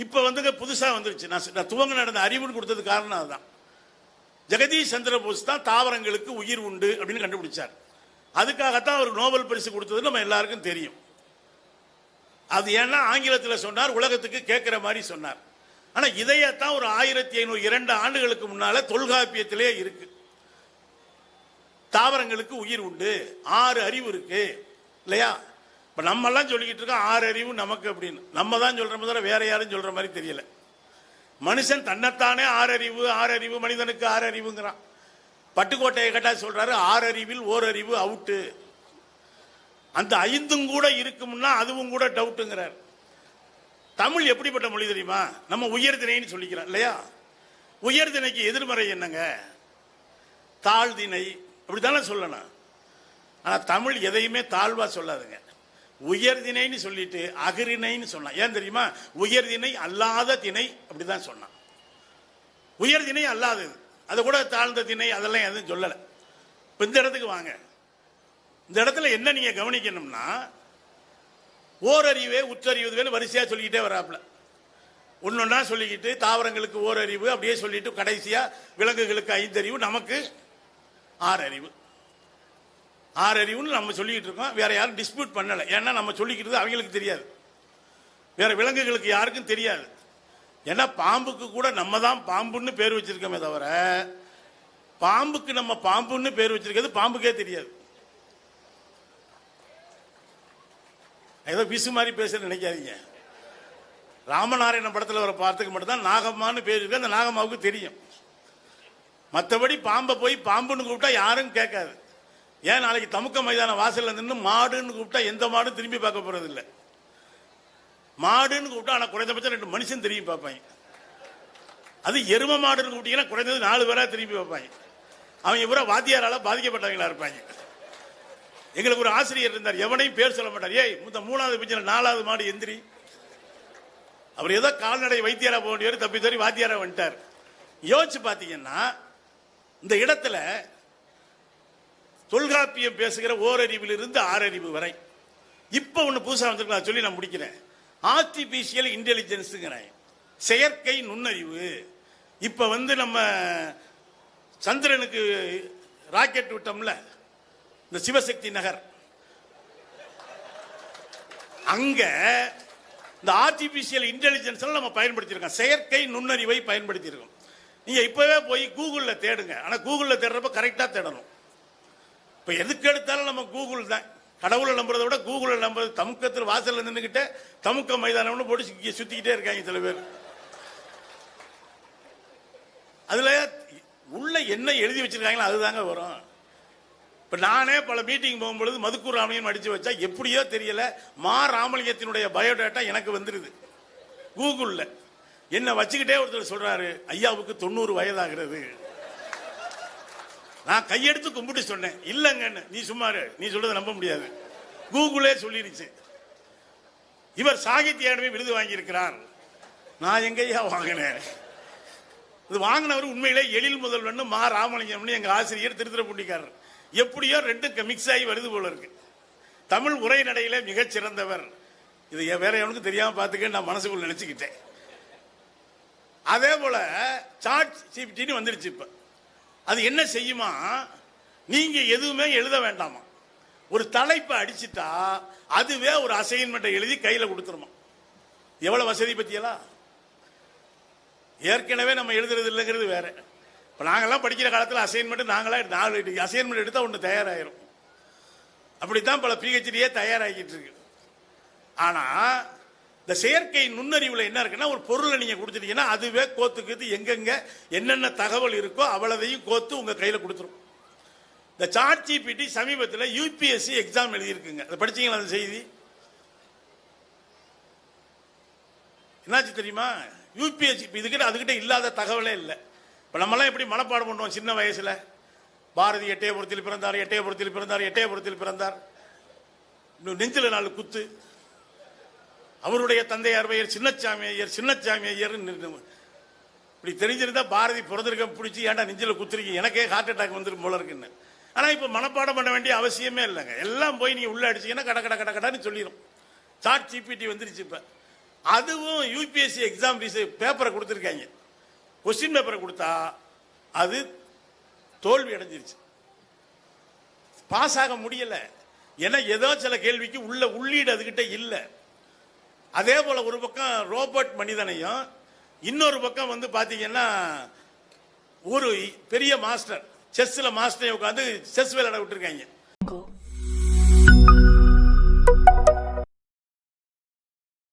இப்போ வந்து புதுசாக வந்துருச்சு. நான் துவங்க நடந்த அறிவுன்னு கொடுத்தது காரணம் அதுதான். ஜெகதீஷ் சந்திர போஸ் தான் தாவரங்களுக்கு உயிர் உண்டு அப்படின்னு கண்டுபிடிச்சார். அதுக்காகத்தான் அவர் நோபல் பரிசு கொடுத்தது நம்ம எல்லாருக்கும் தெரியும். அது ஏன்னா ஆங்கிலத்தில் சொன்னார், உலகத்துக்கு கேட்கிற மாதிரி சொன்னார். ஆனால் இதையத்தான் ஒரு 1502 ஆண்டுகளுக்கு முன்னால தொல்காப்பியத்திலே இருக்கு. தாவரங்களுக்கு உயிர் உண்டு, 6 அறிவு இருக்கு இல்லையா? இப்போ நம்மெல்லாம் சொல்லிக்கிட்டு இருக்கோம் 6 அறிவு நமக்கு அப்படின்னு. நம்ம தான் சொல்ற மாதிரி வேற யாரும் சொல்ற மாதிரி தெரியல. மனுஷன் தன்னைத்தானே 6 அறிவு மனிதனுக்கு 6 அறிவுங்கிறான். பட்டுக்கோட்டையை கேட்டா சொல்றாரு 6 அறிவில் ஓரறிவு அவுட்டு. அந்த 5 கூட இருக்கும்னா அதுவும் கூட டவுட்டுங்கிறார். தமிழ் எப்படிப்பட்ட மொழி தெரியுமா? நம்ம உயர்திணைன்னு சொல்லிக்கிறோம் இல்லையா? உயர்திணைக்கு எதிர்மறை என்னங்க? தாழ்திணை அப்படித்தானே சொல்லணும். ஆனால் தமிழ் எதையுமே தாழ்வா சொல்லாதுங்க. உயர்திணைன்னு சொல்லிட்டு அகிரிணைன்னு சொன்னான். ஏன் தெரியுமா? உயர்திணை அல்லாத திணை அப்படிதான் சொன்னான். உயர்திணை அல்லாதது, அதை கூட தாழ்ந்த திணை அதெல்லாம் எதுவும் சொல்லலை. இப்போ இந்த இடத்துக்கு வாங்க. இந்த இடத்துல என்ன நீங்க கவனிக்கணும்னா, ஓரறிவே உற்றறிவு வரிசையா சொல்லிக்கிட்டே வராப்புல. ஒன்னொன்னா சொல்லிக்கிட்டு தாவரங்களுக்கு ஓரறிவு அப்படியே சொல்லிட்டு கடைசியா விலங்குகளுக்கு 5 அறிவு, நமக்கு 6 அறிவு. 6 அறிவுன்னு நம்ம சொல்லிக்கிட்டு இருக்கோம். வேற யாரும் டிஸ்பியூட் பண்ணல. ஏன்னா நம்ம சொல்லிக்கிட்டு அவங்களுக்கு தெரியாது, வேற விலங்குகளுக்கு யாருக்கும் தெரியாது. ஏன்னா பாம்புக்கு கூட நம்ம தான் பாம்புன்னு பேர் வச்சிருக்கோமே தவிர பாம்புக்கு நம்ம பாம்புன்னு பேர் வச்சிருக்கிறது பாம்புக்கே தெரியாது. ஏதோ பிசு மாதிரி பேச நினைக்காதீங்க. ராமநாராயண படத்தில் வர பார்த்துக்கு மட்டும்தான் நாகம்மான்னு பேர் இருக்கு. அந்த நாகம்மாவுக்கு தெரியும். மற்றபடி பாம்பை போய் பாம்புன்னு கூப்பிட்டா யாரும் கேட்காது. ஏன் நாளைக்கு தமுக்க மைதான வாசல்ல நின்று மாடுன்னு கூப்பிட்டா எந்த மாடும் திரும்பி பார்க்க போறது இல்லை. மாடுன்னு கூப்பிட்டா ஆனால் குறைந்தபட்சம் 2 மனுஷன் திரும்பி பார்ப்பாங்க. அது எரும மாடுன்னு கூப்பிட்டீங்கன்னா குறைந்தது 4 பேரா திரும்பி பார்ப்பாங்க. அவங்க பூரா வாத்தியாரால பாதிக்கப்பட்டவங்களா இருப்பாங்க. எங்களுக்கு ஒரு ஆசிரியர் இருந்தார், எவனையும் பேர் சொல்ல மாட்டார். ஏய் 3வது பிஞ்சில் 4வது மாடு எந்திரி. அவர் ஏதோ கால்நடை வைத்தியரா போக வேண்டியவர் தப்பி தோறி வாத்தியாரா வந்துட்டார். யோசிச்சு பார்த்தீங்கன்னா இந்த இடத்துல தொல்காப்பியம் பேசுகிற ஓரறிவிலிருந்து 6 அறிவு வரை இப்ப ஒண்ணு புதுசா வந்திருக்கலாம் சொல்லி நான் முடிக்கிறேன். ஆர்டிபிஷியல் இன்டெலிஜென்ஸ்ங்கிறேன், செயற்கை நுண்ணறிவு. இப்ப வந்து நம்ம சந்திரனுக்கு ராக்கெட் விட்டோம்ல, இந்த சிவசக்தி நகர், அங்க இந்த ஆர்டிபிஷியல் இன்டெலிஜென்ஸ் நம்ம பயன்படுத்தியிருக்கோம், செயற்கை நுண்ணறிவை பயன்படுத்தியிருக்கோம். நீங்க இப்பவே போய் கூகுள்ல தேடுங்க. ஆனா கூகுள்ல தேடுறப்ப கரெக்டா தேடணும். இப்ப எதுக்கு எடுத்தாலும் நம்ம கூகுள் தான். கடவுளை நம்புறதை விட கூகுளை நம்புறது. தமுக்கத்தில் வாசல்ல நின்றுகிட்ட தமுக்க மைதானம்னு போட்டு சுத்திக்கிட்டே இருக்காங்க சில பேர். அதுல உள்ள என்ன எழுதி வச்சிருக்காங்களோ அதுதாங்க வரும். இப்ப நானே பல மீட்டிங் போகும்பொழுது மதுக்கூர் ராமலிங்கம் அடிச்சு வச்சா எப்படியோ தெரியல மா ராமலிங்கத்தினுடைய பயோடேட்டா எனக்கு வந்துருது கூகுள்ல. என்ன வச்சுக்கிட்டே ஒருத்தர் சொல்றாரு, ஐயாவுக்கு 90 வயதாகிறது. நான் கையெடுத்து கும்பிட்டு சொன்னேன், இல்லங்கன்னு. நீ சும்மாரு, நீ சொல்றதை நம்ப முடியாது, கூகுளே சொல்லிடுச்சு. இவர் சாகித்ய அகாடமி விருது வாங்கியிருக்கிறார். நான் எங்கய்யா வாங்கினேன்? இது வாங்கினவர் உண்மையிலே எழில் முதல்வன் மா ராமலிங்கம் எங்க ஆசிரியர் திருத்துறைப்பூண்டிக்காரர். எப்படியோ 2 மிக்ஸ் ஆகி வருது போல இருக்கு. தமிழ் உரைநடையில மிகச் சிறந்தவர். இது வேற எவனுக்கு தெரியாம பார்த்துக்க நான் மனசுக்குள்ள நினைச்சுக்கிட்டேன். அதே போல சாட் ஜிபிடி வந்துருச்சு. இப்ப அது என்ன செய்யுமா, நீங்க எதுவுமே எழுத வேண்டாமா, ஒரு தலைப்பை அடிச்சுட்டா அதுவே ஒரு அசைன்மெண்ட் எழுதி கையில கொடுத்துருமா. எவ்வளவு வசதி பத்தியெல்லாம். ஏற்கனவே நம்ம எழுதுறது இல்லைங்கிறது வேற. இப்ப நாங்கெல்லாம் படிக்கிற காலத்தில் அசைன்மெண்ட் நாங்களா 4 அசைன்மெண்ட் எடுத்தா ஒன்று தயாராயிரும். அப்படித்தான் பல பிஹெச்டியே தயாராகிட்டு இருக்கு. ஆனா இந்த செயற்கை நுண்ணறிவுல என்ன இருக்குன்னா, ஒரு பொருளை நீங்க கொடுத்துட்டீங்கன்னா அதுவே கோத்துக்குது எங்கெங்க என்னென்ன தகவல் இருக்கோ அவ்வளதையும் கோத்து உங்க கையில கொடுத்துரும். இந்த சாட் ஜிபிடி சமீபத்தில் யூபிஎஸ்சி எக்ஸாம் எழுதியிருக்குங்க. அதை படிச்சீங்களா அந்த செய்தி? என்னாச்சு தெரியுமா? யூபிஎஸ்சி இதுக்கிட்ட அதுகிட்ட இல்லாத தகவலே இல்லை. இப்போ நம்மளாம் எப்படி மனப்பாடம் பண்ணுவோம் சின்ன வயசுல, பாரதி எட்டயபுரத்தில் பிறந்தார், எட்டயபுரத்தில் பிறந்தார், எட்டயபுரத்தில் பிறந்தார், நெஞ்சில 4 குத்து, அவருடைய தந்தையார் பெயர் சின்னச்சாமி ஐயர், சின்னச்சாமி ஐயர். இப்படி தெரிஞ்சிருந்தா பாரதி பிறந்திருக்க பிடிச்சி ஏன்டா நெஞ்சில குத்துருக்கீங்க, எனக்கே ஹார்ட் அட்டாக் வந்துடும் போல இருக்குன்னு. ஆனா இப்ப மனப்பாடம் பண்ண வேண்டிய அவசியமே இல்லைங்க. எல்லாம் போய் நீங்க உள்ள அடிச்சீங்கன்னா கட கட கட கடன்னு சொல்லிடும். சாட் ஜிபிடி வந்துருச்சு. இப்ப அதுவும் யூபிஎஸ்சி எக்ஸாம் பேப்பரை கொடுத்துருக்காங்க. கொஸ்டின் பேப்பரை கொடுத்தா அது தோல்வி அடைஞ்சிருச்சு, பாஸ் ஆக முடியல. ஏன்னா ஏதோ சில கேள்விக்கு உள்ள உள்ளீடு அதுகிட்ட இல்லை. அதே போல ஒரு பக்கம் ரோபோட் மனிதனையும், இன்னொரு பக்கம் வந்து பாத்தீங்கன்னா ஒரு பெரிய மாஸ்டர் செஸ்ல மாஸ்டரை உட்காந்து செஸ் விளையாட விட்டுருக்காங்க.